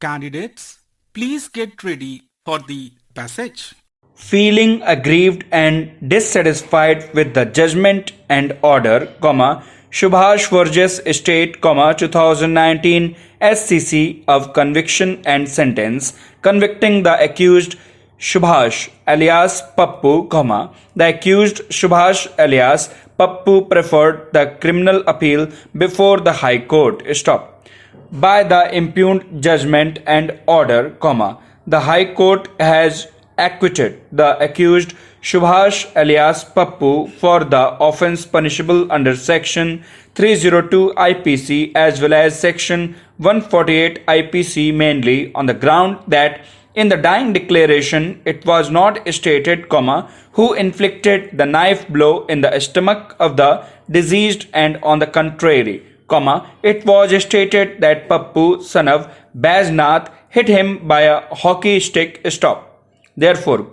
Candidates, please get ready for the passage. Feeling aggrieved and dissatisfied with the judgment and order, Subhash Verghese State, 2019 SCC of conviction and sentence, convicting the accused Subhash alias Pappu, the accused Subhash alias Pappu preferred the criminal appeal before the High Court. By the impugned judgment and order, the High Court has acquitted the accused Subhash alias Pappu for the offence punishable under Section 302 IPC as well as Section 148 IPC, mainly on the ground that in the dying declaration it was not stated, who inflicted the knife blow in the stomach of the deceased, and on the contrary, it was stated that Pappu, son of Bajnath, hit him by a hockey stick. Therefore,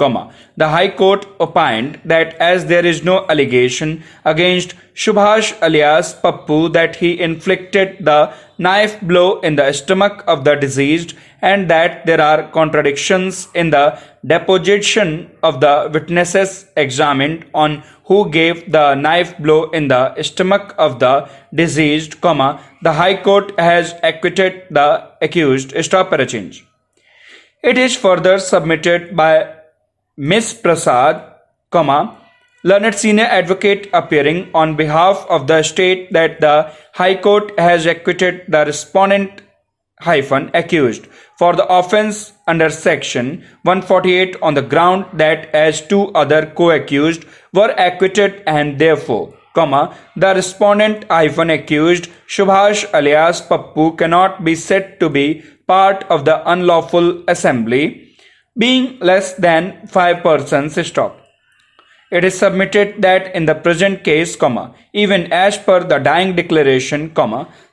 the High Court opined that as there is no allegation against Subhash alias Pappu that he inflicted the knife blow in the stomach of the deceased, and that there are contradictions in the deposition of the witnesses examined on who gave the knife blow in the stomach of the deceased, the High Court has acquitted the accused. It is further submitted by Ms. Prasad, learned senior advocate appearing on behalf of the state, that the High Court has acquitted the respondent accused for the offence under Section 148 on the ground that as two other co-accused were acquitted, and therefore, the respondent accused Subhash alias Pappu cannot be said to be part of the unlawful assembly, being less than 5 persons. It is submitted that in the present case, even as per the dying declaration,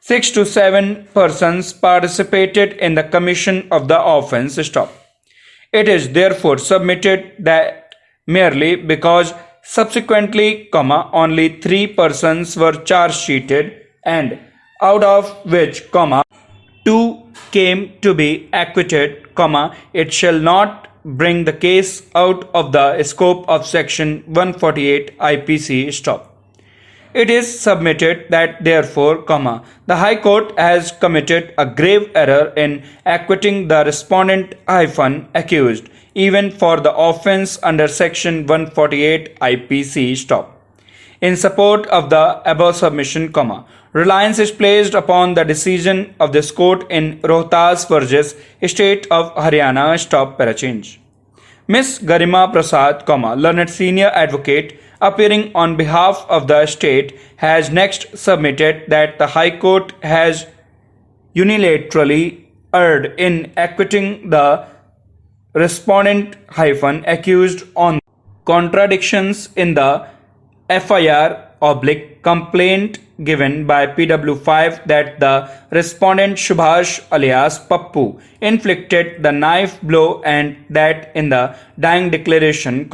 6 to 7 persons participated in the commission of the offence. It is therefore submitted that merely because subsequently, only 3 persons were charge sheeted, and out of which, 2 came to be acquitted, it shall not bring the case out of the scope of Section 148 IPC. It is submitted that therefore, the High Court has committed a grave error in acquitting the respondent accused, even for the offence under Section 148 IPC. In support of the above submission, reliance is placed upon the decision of this court in Rohtas versus State of Haryana. Ms. Garima Prasad, learned senior advocate appearing on behalf of the state, has next submitted that the High Court has unilaterally erred in acquitting the respondent accused on contradictions in the FIR/complaint given by PW5 that the respondent Subhash alias Pappu inflicted the knife blow, and that in the dying declaration,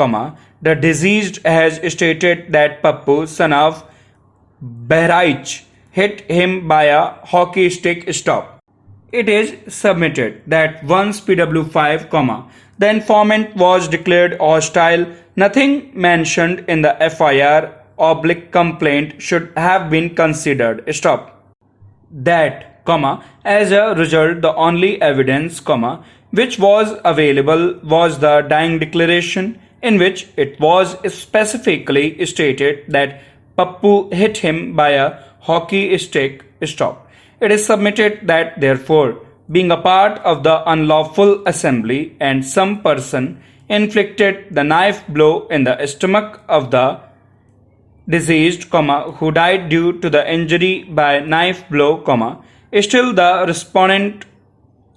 the deceased has stated that Pappu, son of Bahraich, hit him by a hockey stick. It is submitted that once PW5, the informant was declared hostile, nothing mentioned in the FIR/complaint should have been considered. That, as a result, the only evidence, which was available was the dying declaration, in which it was specifically stated that Pappu hit him by a hockey stick. It is submitted that therefore, being a part of the unlawful assembly, and some person inflicted the knife blow in the stomach of the deceased, who died due to the injury by knife blow, still the respondent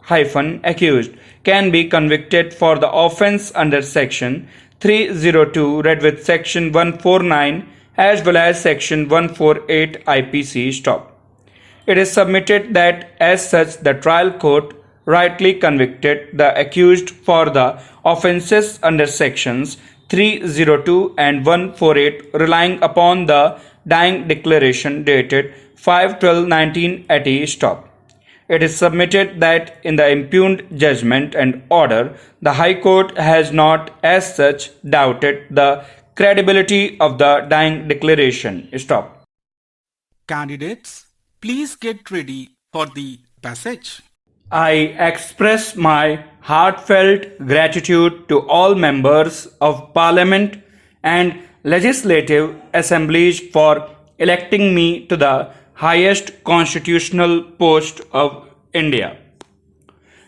accused can be convicted for the offence under Section 302 read with Section 149 as well as Section 148 IPC. It is submitted that as such the trial court rightly convicted the accused for the offences under Sections 302 and 148, relying upon the dying declaration dated 5/12/1980. It is submitted that in the impugned judgment and order, the High Court has not as such doubted the credibility of the dying declaration. Stop. Candidates, please get ready for the passage. I express my heartfelt gratitude to all members of Parliament and legislative assemblies for electing me to the highest constitutional post of India.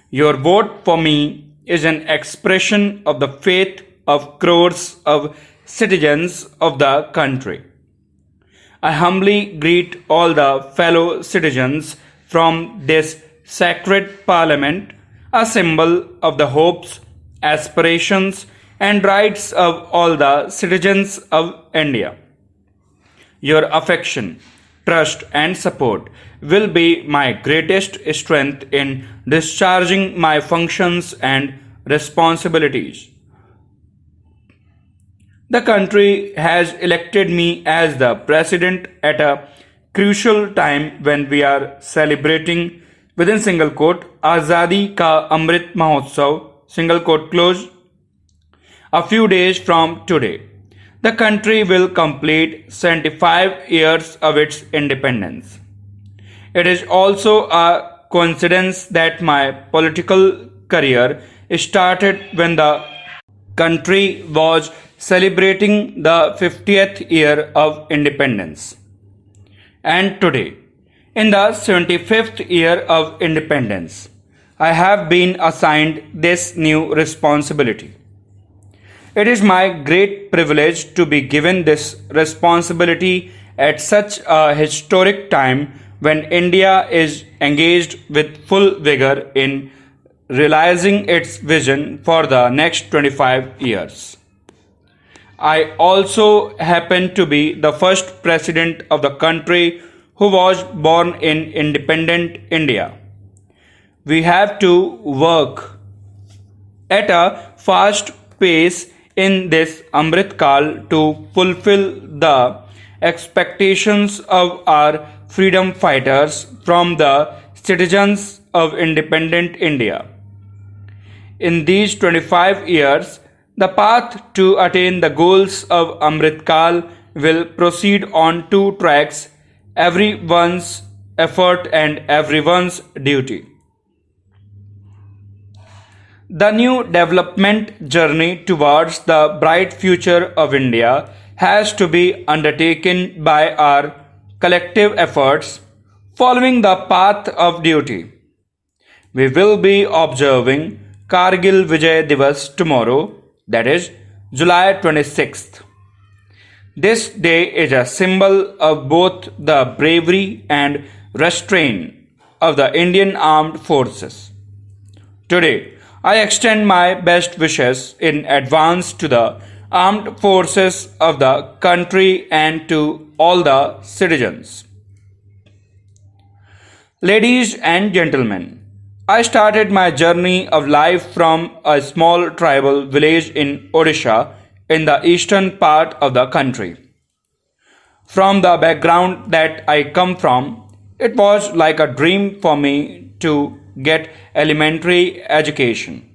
Your vote for me is an expression of the faith of crores of citizens of the country. I humbly greet all the fellow citizens from this sacred parliament, a symbol of the hopes, aspirations, and rights of all the citizens of India. Your affection, trust, and support will be my greatest strength in discharging my functions and responsibilities. The country has elected me as the president at a crucial time when we are celebrating within single quote Azadi Ka Amrit Mahotsav single quote close a few days from today. The country will complete 75 years of its independence. It is also a coincidence that my political career started when the country was celebrating the 50th year of independence. And today, in the 75th year of independence, I have been assigned this new responsibility. It is my great privilege to be given this responsibility at such a historic time when India is engaged with full vigor in realizing its vision for the next 25 years. I also happen to be the first president of the country who was born in independent India. We have to work at a fast pace in this Amrit Kal to fulfill the expectations of our freedom fighters from the citizens of independent India. In these 25 years, the path to attain the goals of Amrit Kal will proceed on two tracks: everyone's effort and everyone's duty. The new development journey towards the bright future of India has to be undertaken by our collective efforts following the path of duty. We will be observing Kargil Vijay Divas tomorrow, that is July 26th. This day is a symbol of both the bravery and restraint of the Indian Armed Forces. Today, I extend my best wishes in advance to the armed forces of the country and to all the citizens. Ladies and gentlemen, I started my journey of life from a small tribal village in Odisha in the eastern part of the country. From the background that I come from, it was like a dream for me to get elementary education.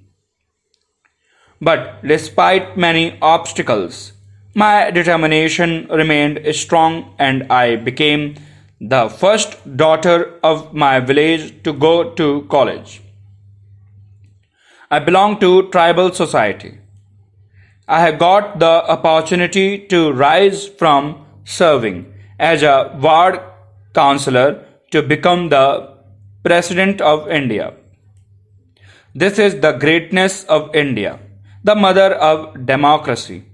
But despite many obstacles, my determination remained strong and I became the first daughter of my village to go to college. I belong to tribal society. I have got the opportunity to rise from serving as a ward councillor to become the President of India. This is the greatness of India, the mother of democracy.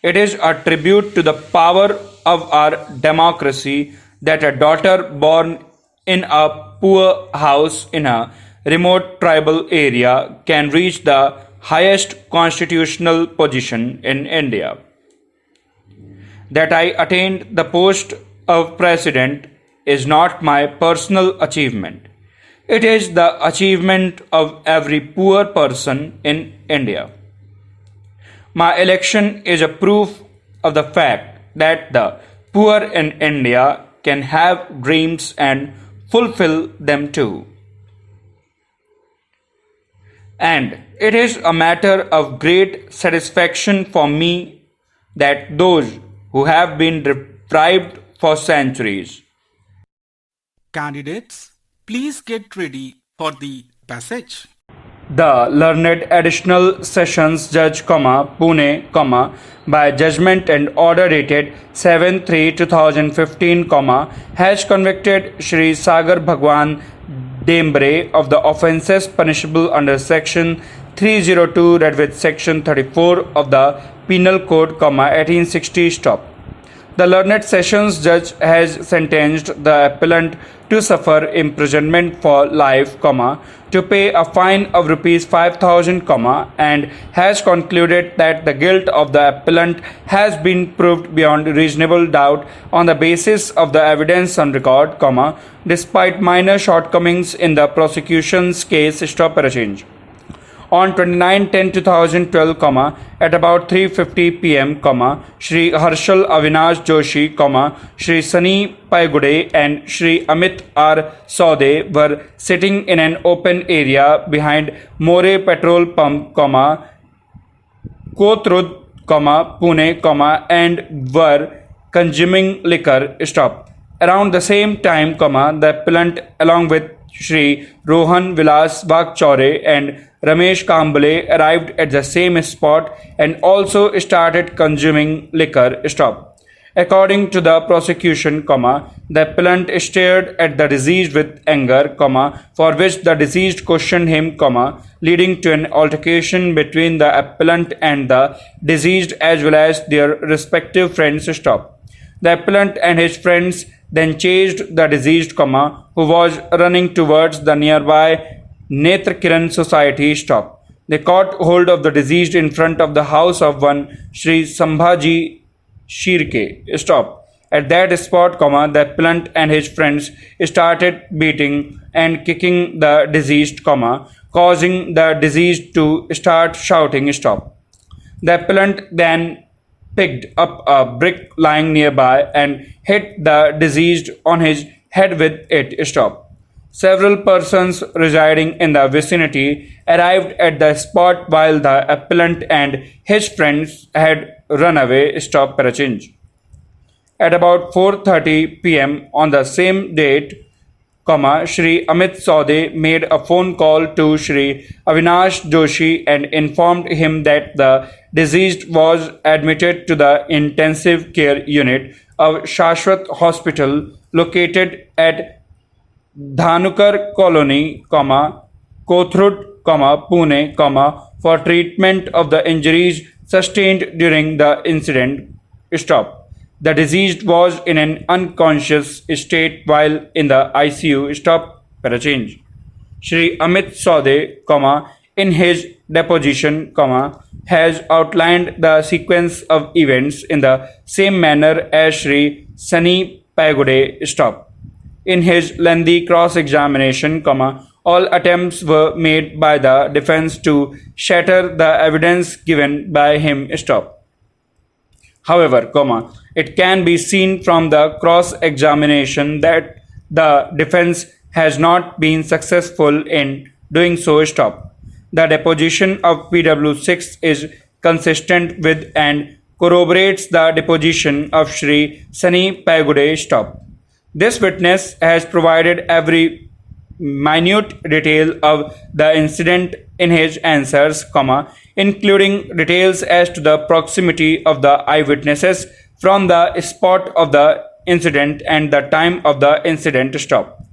It is a tribute to the power of our democracy that a daughter born in a poor house in a remote tribal area can reach the highest constitutional position in India. That I attained the post of president is not my personal achievement. It is the achievement of every poor person in India. My election is a proof of the fact that the poor in India can have dreams and fulfill them too. And it is a matter of great satisfaction for me that those who have been deprived for centuries. Candidates, please get ready for the passage. The learned additional sessions judge, Pune, by judgment and order dated 7/3/2015, has convicted Shri Sagar Bhagwan Dembre of the offences punishable under section 302 read with section 34 of the Penal Code, 1860 stop. The learned sessions judge has sentenced the appellant to suffer imprisonment for life, to pay a fine of rupees 5,000, and has concluded that the guilt of the appellant has been proved beyond reasonable doubt on the basis of the evidence on record, despite minor shortcomings in the prosecution's case. Stop or change. On 29/10/2012, at about 3:50 p.m., Shri Harshal Avinash Joshi, Shri Sunny Paigude and Shri Amit R. Saude were sitting in an open area behind More Petrol Pump, Kotrud, Pune, and were consuming liquor. Stop. Around the same time, the appellant along with Shri Rohan Vilas Vakchaure and Ramesh Kambale arrived at the same spot and also started consuming liquor. Stop. According to the prosecution, the appellant stared at the deceased with anger, for which the deceased questioned him, leading to an altercation between the appellant and the deceased as well as their respective friends. Stop. The appellant and his friends then chased the deceased, who was running towards the nearby Netra Kiran Society. Stop. They caught hold of the deceased in front of the house of one Sri Sambhaji Shirke. Stop. At that spot, the appellant and his friends started beating and kicking the deceased, causing the deceased to start shouting. Stop. The appellant then picked up a brick lying nearby and hit the deceased on his head with it. Stop. Several persons residing in the vicinity arrived at the spot while the appellant and his friends had run away. Stop. Parachange. At about 4:30 p.m. on the same date, Shri Amit Saude made a phone call to Shri Avinash Joshi and informed him that the deceased was admitted to the intensive care unit of Shashwat Hospital located at Dhanukar Colony, Kothrud, Pune, for treatment of the injuries sustained during the incident. Stop. The deceased was in an unconscious state while in the ICU. Stop. Parachange. Shri Amit Saude, in his deposition, has outlined the sequence of events in the same manner as Shri Sunny Paigude. Stop. In his lengthy cross-examination, all attempts were made by the defense to shatter the evidence given by him. Stop. However, it can be seen from the cross-examination that the defense has not been successful in doing so. Stop. The deposition of PW6 is consistent with and corroborates the deposition of Shri Sunny Paigude. Stop. This witness has provided every minute detail of the incident in his answers, including details as to the proximity of the eyewitnesses from the spot of the incident and the time of the incident. Stop.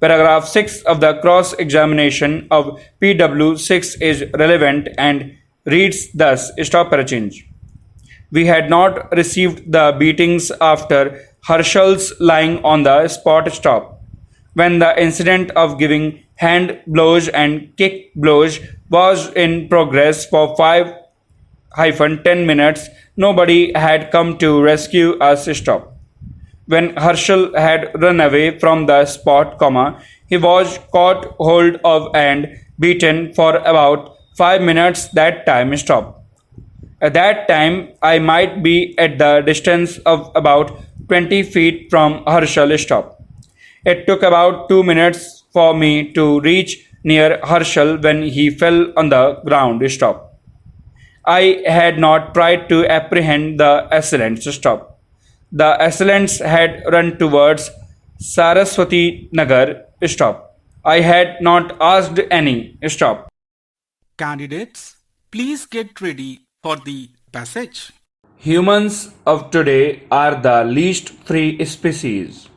Paragraph 6 of the cross-examination of PW6 is relevant and reads thus. Stop. Parachange. We had not received the beatings after Harshal's lying on the spot. Stop. When the incident of giving hand blows and kick blows was in progress for 5-10 minutes, nobody had come to rescue us. Stop. When Harshal had run away from the spot, he was caught hold of and beaten for about 5 minutes that time. Stop. At that time, I might be at the distance of about 20 feet from Harshal. Stop. It took about 2 minutes for me to reach near Herschel when he fell on the ground. Stop. I had not tried to apprehend the assailants. Stop. The assailants had run towards Saraswati Nagar. Stop. I had not asked any. Stop. Candidates, please get ready for the passage. Humans of today are the least free species.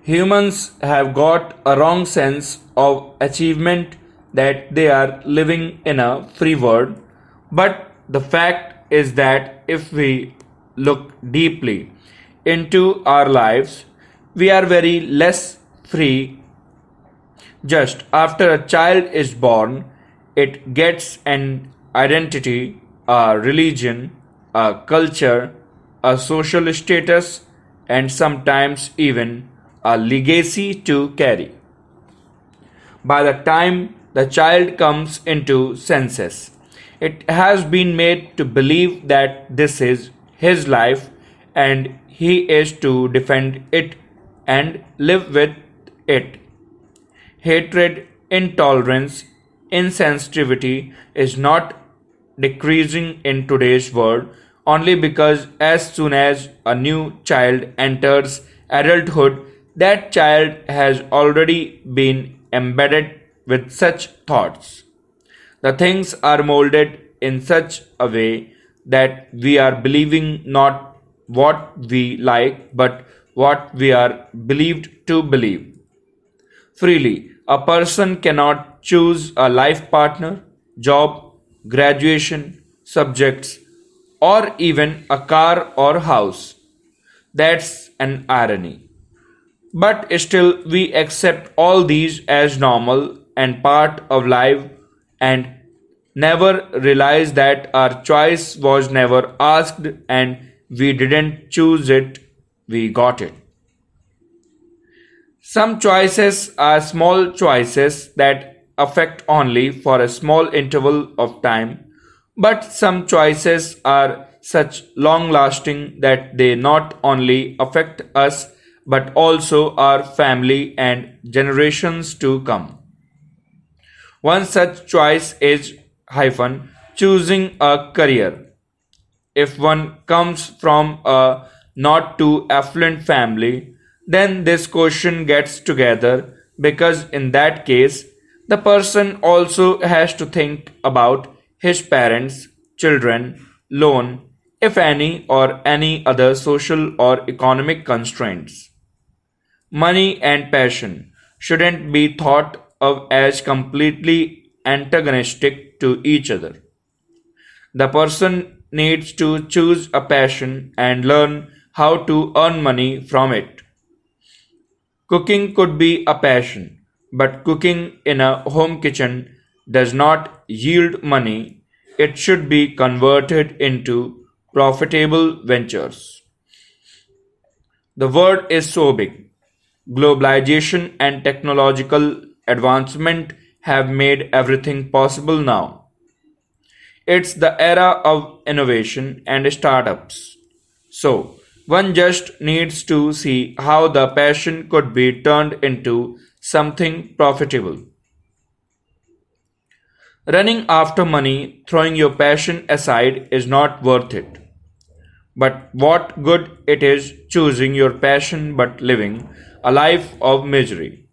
Humans have got a wrong sense of achievement that they are living in a free world, but the fact is that if we look deeply into our lives, we are very less free. Just after a child is born, it gets an identity, a religion, a culture, a social status, and sometimes even a legacy to carry. By the time the child comes into senses, it has been made to believe that this is his life and he is to defend it and live with it. Hatred, intolerance, insensitivity is not decreasing in today's world only because as soon as a new child enters adulthood, that child has already been embedded with such thoughts. The things are molded in such a way that we are believing not what we like but what we are believed to believe. Freely, a person cannot choose a life partner, job, graduation, subjects, or even a car or house. That's an irony. But still, we accept all these as normal and part of life and never realize that our choice was never asked and we didn't choose it, we got it. Some choices are small choices that affect only for a small interval of time, but some choices are such long lasting that they not only affect us but also our family and generations to come. One such choice is choosing a career. If one comes from a not too affluent family, then this question gets together because in that case, the person also has to think about his parents, children, loan, if any, or any other social or economic constraints. Money and passion shouldn't be thought of as completely antagonistic to each other. The person needs to choose a passion and learn how to earn money from it. Cooking could be a passion, but cooking in a home kitchen does not yield money. It should be converted into profitable ventures. The world is so big. Globalization and technological advancement have made everything possible now. It's the era of innovation and startups. So, one just needs to see how the passion could be turned into something profitable. Running after money, throwing your passion aside is not worth it. But what good it is choosing your passion but living a life of misery.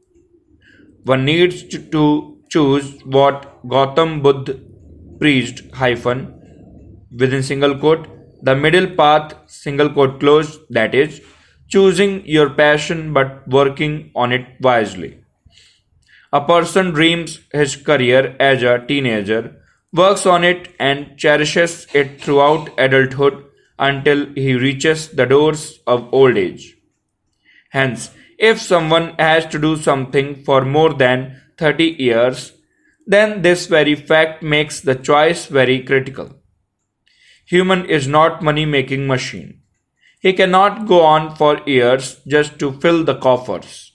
One needs to choose what Gautam Buddha preached within single quote the middle path single quote closed, that is choosing your passion but working on it wisely. A person dreams his career as a teenager, works on it and cherishes it throughout adulthood until he reaches the doors of old age. Hence, if someone has to do something for more than 30 years, then this very fact makes the choice very critical. Human is not money making machine. He cannot go on for years just to fill the coffers.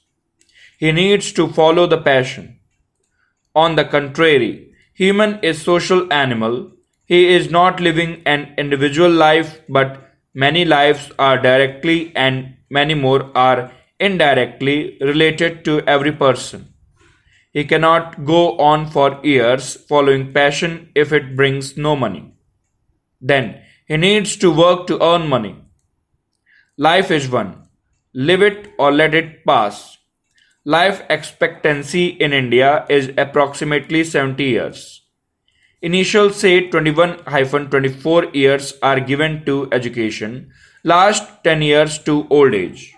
He needs to follow the passion. On the contrary, human is social animal. He is not living an individual life but many lives are directly and many more are indirectly related to every person. He cannot go on for years following passion if it brings no money. Then he needs to work to earn money. Life is one. Live it or let it pass. Life expectancy in India is approximately 70 years. Initial say 21-24 years are given to education, last 10 years to old age.